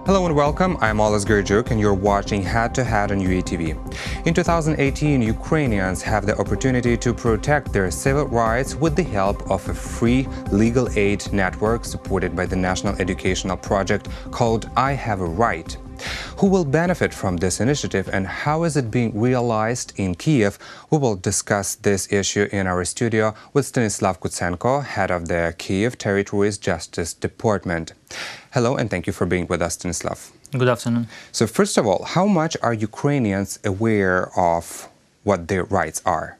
Hello and welcome, I'm Oles Gerjuk and you're watching Head to Head on UATV. In 2018, Ukrainians have the opportunity to protect their civil rights with the help of a free legal aid network supported by the National Educational Project called I Have a Right. Who will benefit from this initiative and how is it being realized in Kyiv? We will discuss this issue in our studio with Stanislav Kutsenko, head of the Kyiv Territories Justice Department. Hello and thank you for being with us, Stanislav. Good afternoon. So first of all, how much are Ukrainians aware of what their rights are?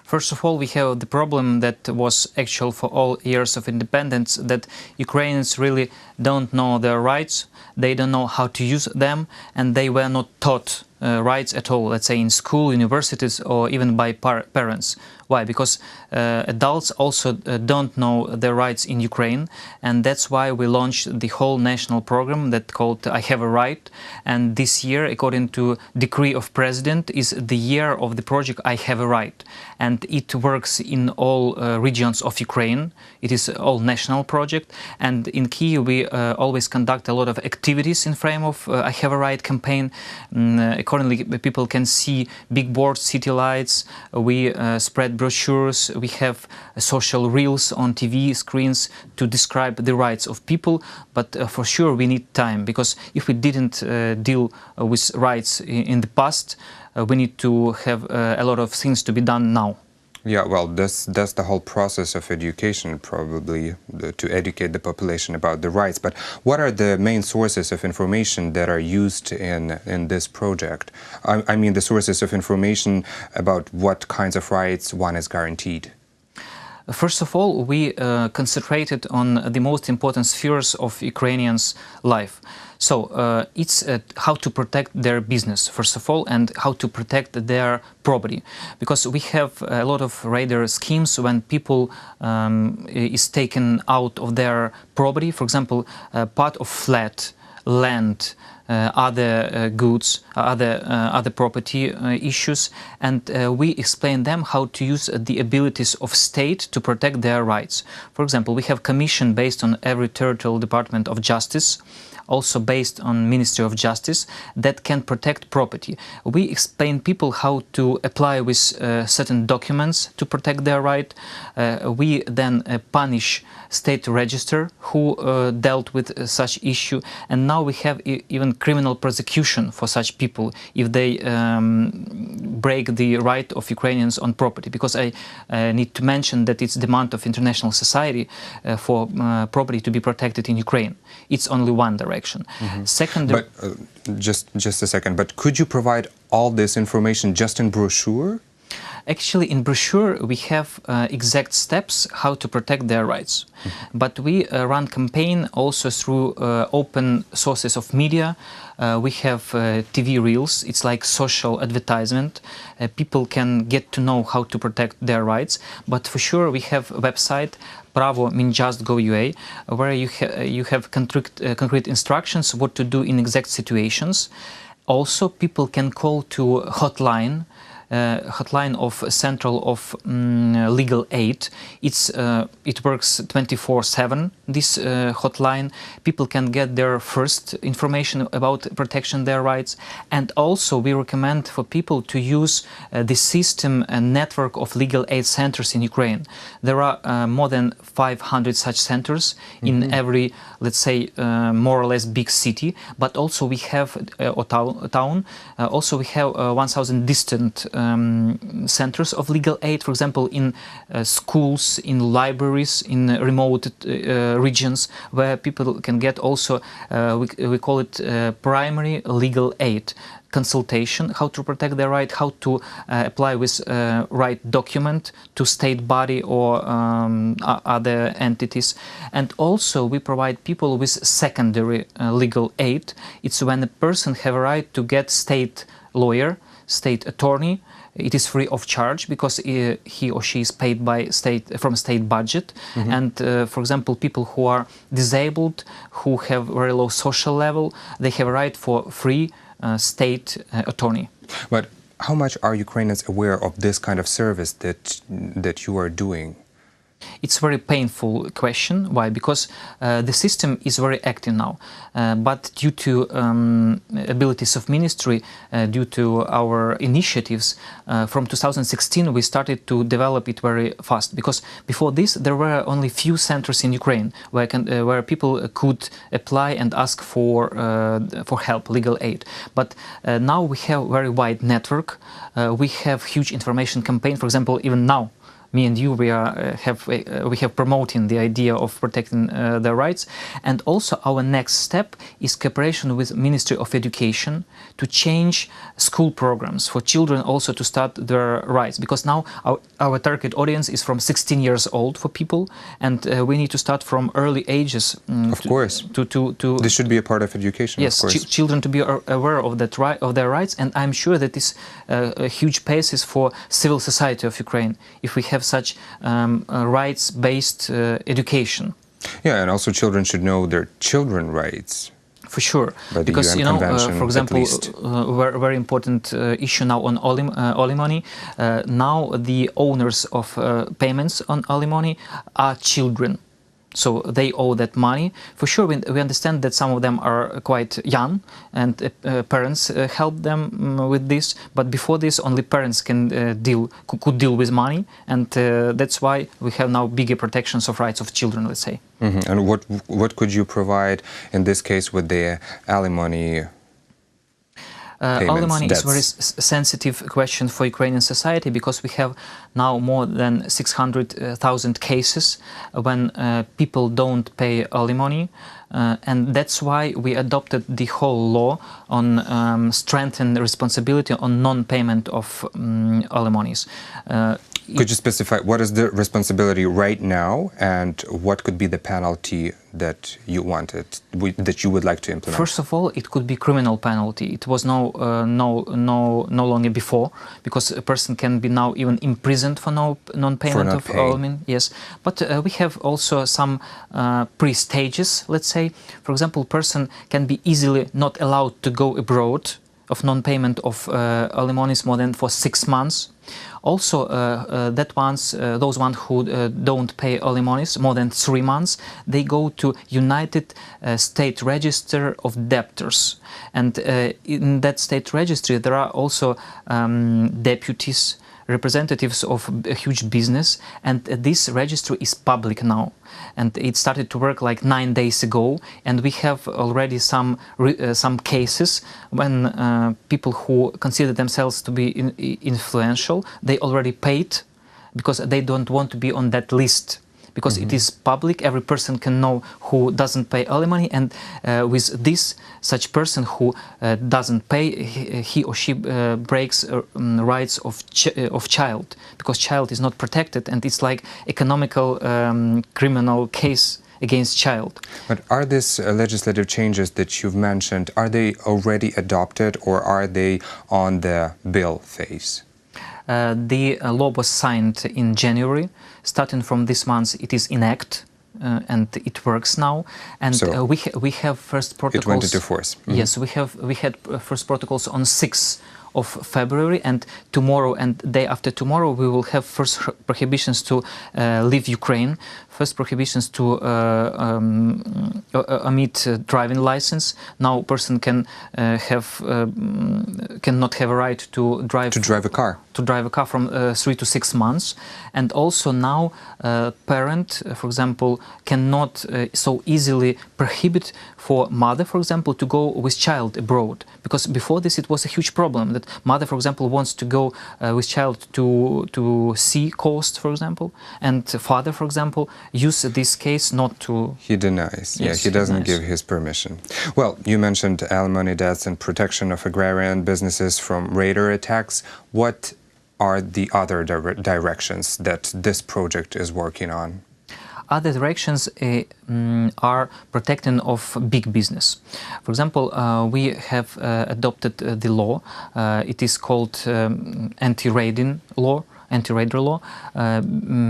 First of all, we have the problem that was actual for all years of independence, that Ukrainians really don't know their rights, they don't know how to use them, and they were not taught rights at all, let's say in school, universities, or even by parents. Why? Because adults also don't know their rights in Ukraine, and that's why we launched the whole national program that called I Have a Right. And this year, according to decree of president, is the year of the project I Have a Right. And it works in all regions of Ukraine. It is all national project. And in Kyiv, we always conduct a lot of activities in frame of I Have a Right campaign. Accordingly, people can see big boards, city lights. We spread brochures. We have social reels on TV screens to describe the rights of people. But for sure, we need time, because if we didn't deal with rights in the past, we need to have a lot of things to be done now. Yeah, well, that's the whole process of education, probably, to educate the population about the rights. But what are the main sources of information that are used in this project? I mean, the sources of information about what kinds of rights one is guaranteed. First of all, we concentrated on the most important spheres of Ukrainians' life. So it's how to protect their business, first of all, and how to protect their property. Because we have a lot of radar schemes when people is taken out of their property, for example, part of flat, land, other goods, other property issues, and we explain them how to use the abilities of state to protect their rights. For example, we have commission based on every territorial department of justice, also based on Ministry of Justice, that can protect property. We explain people how to apply with certain documents to protect their right. We then punish state register who dealt with such issue, and now we have even criminal prosecution for such people if they break the right of Ukrainians on property. Because I need to mention that it's demand of international society for property to be protected in Ukraine. It's only one direction. Mm-hmm. Second, but just a second. But could you provide all this information just in brochure? Actually, in brochure, we have exact steps how to protect their rights. Mm-hmm. But we run campaign also through open sources of media. We have TV reels. It's like social advertisement. People can get to know how to protect their rights. But for sure, we have a website, pravo.minjust.gov.ua, where you have concrete instructions what to do in exact situations. Also, people can call to hotline of Central of Legal Aid. It works 24/7. This hotline, people can get their first information about protection their rights, and also we recommend for people to use the system and network of legal aid centers in Ukraine. There are more than 500 such centers in every, let's say, more or less big city. But also we have a town. Also we have 1,000 distant centers of legal aid, for example, in schools, in libraries, in remote regions, where people can get also, we call it primary legal aid consultation, how to protect their right, how to apply with right document to state body or other entities. And also we provide people with secondary legal aid. It's when a person have a right to get state lawyer, state attorney. It is free of charge because he or she is paid by from state budget. Mm-hmm. And for example, people who are disabled, who have very low social level, they have a right for free state attorney. But how much are Ukrainians aware of this kind of service that you are doing? It's a very painful question. Why? Because the system is very active now, but due to abilities of ministry, due to our initiatives, from 2016 we started to develop it very fast. Because before this there were only few centers in Ukraine where people could apply and ask for help, legal aid. But now we have a very wide network. We have huge information campaign. For example, even now, me and you, we have promoting the idea of protecting their rights, and also our next step is cooperation with Ministry of Education to change school programs for children also to start their rights, because now our target audience is from 16 years old for people, and we need to start from early ages. Of course, this should be a part of education. Yes, of course. Children to be aware of that of their rights, and I'm sure that is a huge basis for civil society of Ukraine if we have such rights-based education. Yeah, and also children should know their children's rights. For sure, because for example, very important issue now on alimony. Now the owners of payments on alimony are children. So they owe that money. For sure, we understand that some of them are quite young, and parents help them with this. But before this, only parents could deal with money, and that's why we have now bigger protections of rights of children, let's say. Mm-hmm. And what could you provide in this case with the alimony? Alimony is a very sensitive question for Ukrainian society, because we have now more than 600,000 cases when people don't pay alimony, and that's why we adopted the whole law on strengthened responsibility on non-payment of alimonies. Could you specify what is the responsibility right now, and what could be the penalty that you wanted, that you would like to implement? First of all, it could be criminal penalty. It was no longer before, because a person can be now even imprisoned for non-payment of alimony. Yes, but we have also some pre-stages. Let's say, for example, person can be easily not allowed to go abroad of non-payment of alimonies more than for 6 months. Also, those ones who don't pay alimonies more than 3 months, they go to United State Register of Debtors, and in that state registry there are also deputies, representatives of a huge business, and this registry is public now, and it started to work like 9 days ago, and we have already some cases when people who consider themselves to be influential, they already paid because they don't want to be on that list. Because it is public, every person can know who doesn't pay alimony, and with this, such person who doesn't pay, he or she breaks rights of child, because child is not protected, and it's like economical criminal case against child. But are these legislative changes that you've mentioned, are they already adopted, or are they on the bill phase? The law was signed in January. Starting from this month, it is in act, and it works now. And so we have first protocols. It went into force. Mm-hmm. Yes, we had first protocols on 6th of February, and tomorrow and day after tomorrow we will have first prohibitions to leave Ukraine, first prohibitions to omit driving license. Now person cannot have a right to drive a car. To drive a car from 3 to 6 months, and also now parent, for example, cannot so easily prohibit for mother, for example, to go with child abroad, because before this it was a huge problem that mother, for example, wants to go with child to sea coast, for example, and father, for example, use this case not to. He denies. Yes, he doesn't give his permission. Well, you mentioned alimony debts and protection of agrarian businesses from raider attacks. What are the other directions that this project is working on? Other directions are protecting of big business. For example, we have adopted the law. It is called anti-raider law.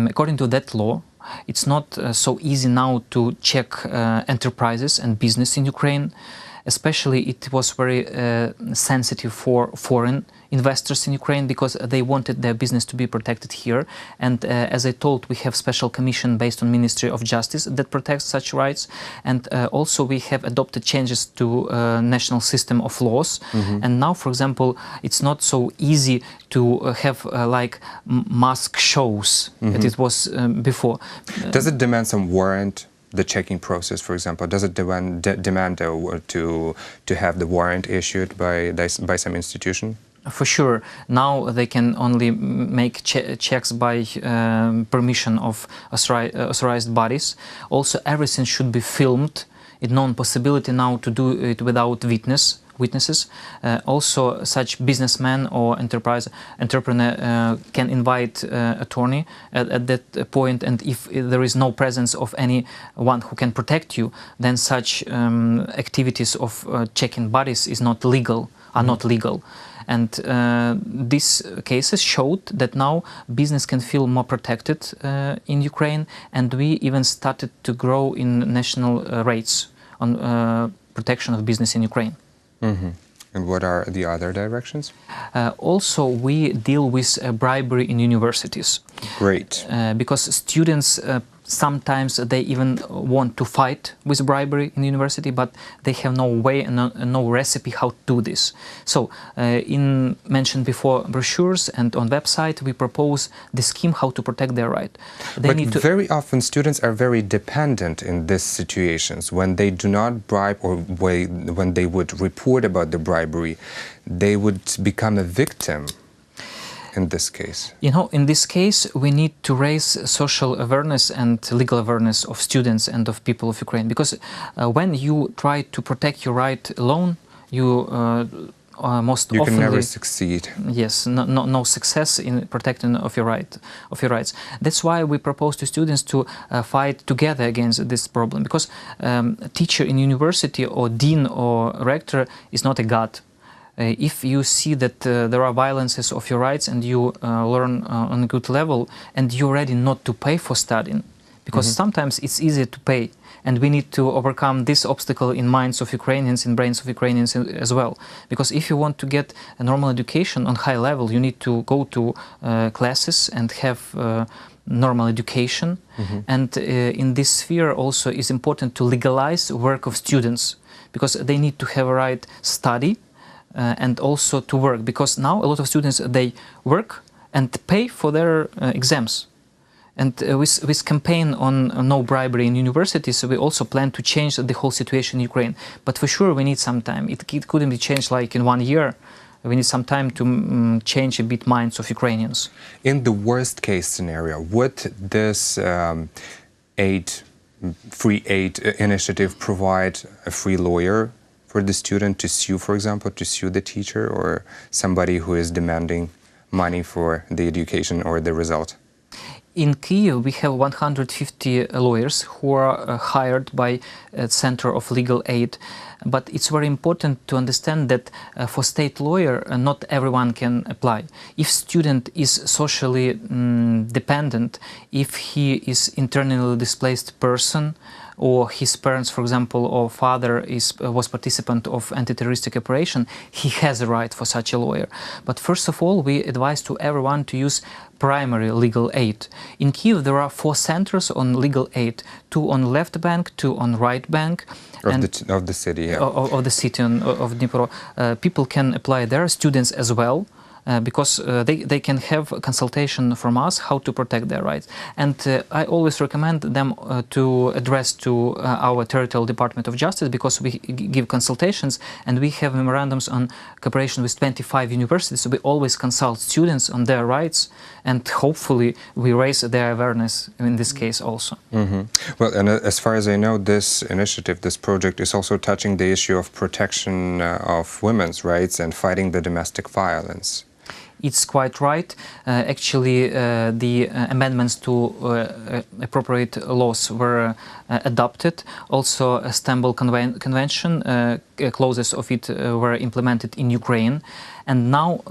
According to that law, it's not so easy now to check enterprises and business in Ukraine. Especially it was very sensitive for foreign investors in Ukraine because they wanted their business to be protected here. And as I told, we have special commission based on Ministry of Justice that protects such rights. And also we have adopted changes to national system of laws. And now, for example, it's not so easy to have like mask shows that it was before. Does it demand some warrant? The checking process, for example, does it demand to have the warrant issued by some institution? For sure. Now they can only make checks by permission of authorized bodies. Also, everything should be filmed. It's no possibility now to do it without witnesses. Also, such businessman or entrepreneur can invite attorney at that point, and if there is no presence of anyone who can protect you, then such activities of checking bodies are not legal. And these cases showed that now business can feel more protected in Ukraine, and we even started to grow in national rates on protection of business in Ukraine. And what are the other directions? Also, we deal with bribery in universities. Great. Because students sometimes they even want to fight with bribery in university, but they have no way and no recipe how to do this. So, in mentioned before brochures and on website, we propose the scheme how to protect their right. Very often students are very dependent in these situations. When they do not bribe or when they would report about the bribery, they would become a victim. In this case? You know, in this case, we need to raise social awareness and legal awareness of students and of people of Ukraine. Because when you try to protect your right alone, you you can never succeed. Yes, no success in protecting of your rights. That's why we propose to students to fight together against this problem. Because teacher in university or dean or rector is not a god. If you see that there are violences of your rights and you learn on a good level and you're ready not to pay for studying, because sometimes it's easier to pay, and we need to overcome this obstacle in minds of Ukrainians, in brains of Ukrainians as well. Because if you want to get a normal education on high level, you need to go to classes and have normal education. And in this sphere also is important to legalize work of students, because they need to have a right study and also to work, because now a lot of students, they work and pay for their exams. And with campaign on no bribery in universities, we also plan to change the whole situation in Ukraine. But for sure, we need some time. It couldn't be changed like in 1 year. We need some time to change a bit minds of Ukrainians. In the worst case scenario, would this free aid initiative provide a free lawyer for the student to sue, for example, to sue the teacher or somebody who is demanding money for the education or the result? In Kyiv, we have 150 lawyers who are hired by Center of Legal Aid. But it's very important to understand that for state lawyer, not everyone can apply. If student is socially dependent, if he is internally displaced person, or his parents, for example, or father was participant of anti-terroristic operation, he has a right for such a lawyer. But first of all, we advise to everyone to use primary legal aid. In Kyiv, there are 4 centers on legal aid, 2 on left bank, 2 on right bank. Of the city, yeah. Of the city of Dnipro. People can apply there, students as well. Because they can have a consultation from us how to protect their rights. And I always recommend them to address to our territorial Department of Justice, because we give consultations and we have memorandums on cooperation with 25 universities. So we always consult students on their rights, and hopefully we raise their awareness in this case also. Well, and as far as I know, this initiative, this project is also touching the issue of protection of women's rights and fighting the domestic violence. it's quite right. Actually, the amendments to appropriate laws were adopted. Also, Istanbul Convention, clauses of it were implemented in Ukraine. And now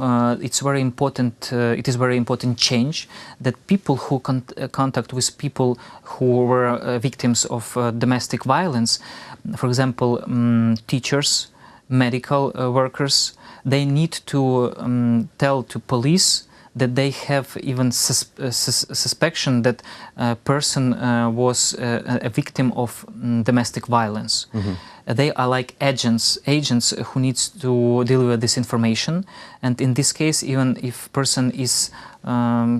it's very important. It is very important change that people who contact with people who were victims of domestic violence, for example, teachers, medical workers, they need to tell to police that they have even suspicion that a person was a victim of domestic violence. They are like agents who needs to deliver this information. And in this case, even if person is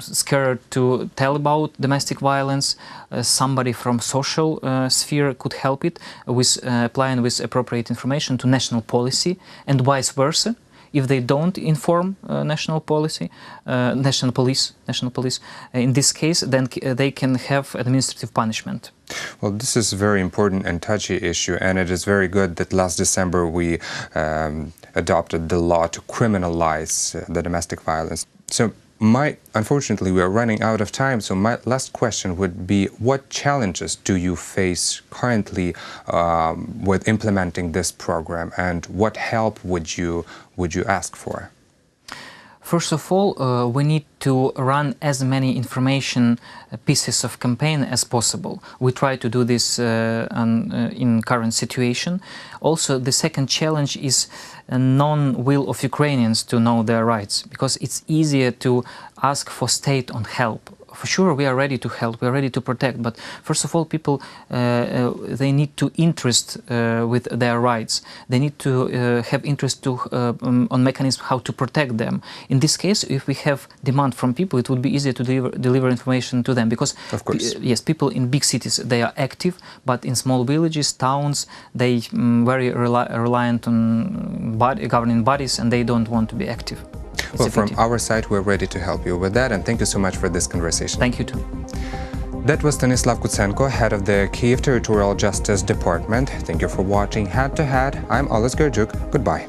scared to tell about domestic violence, somebody from social sphere could help it with applying with appropriate information to national policy and vice versa. If they don't inform national police, in this case, then they can have administrative punishment. Well, this is a very important and touchy issue, and it is very good that last December we adopted the law to criminalize the domestic violence. So, unfortunately, we are running out of time, so my last question would be, what challenges do you face currently with implementing this program, and what help would you ask for? First of all, we need to run as many information pieces of campaign as possible. We try to do this in current situation. Also, the second challenge is a non-will of Ukrainians to know their rights, because it's easier to ask for state on help. For sure, we are ready to help, we are ready to protect, but first of all, people, they need to interest with their rights. They need to have interest on mechanisms how to protect them. In this case, if we have demand from people, it would be easier to deliver information to them, because of course, yes, people in big cities, they are active, but in small villages, towns, they very reliant on governing bodies, and they don't want to be active. Well, from our side, we're ready to help you with that, and thank you so much for this conversation. Thank you too. That was Stanislav Kutsenko, head of the Kyiv Territorial Justice Department. Thank you for watching Head to Head. I'm Oles Gerjuk. Goodbye.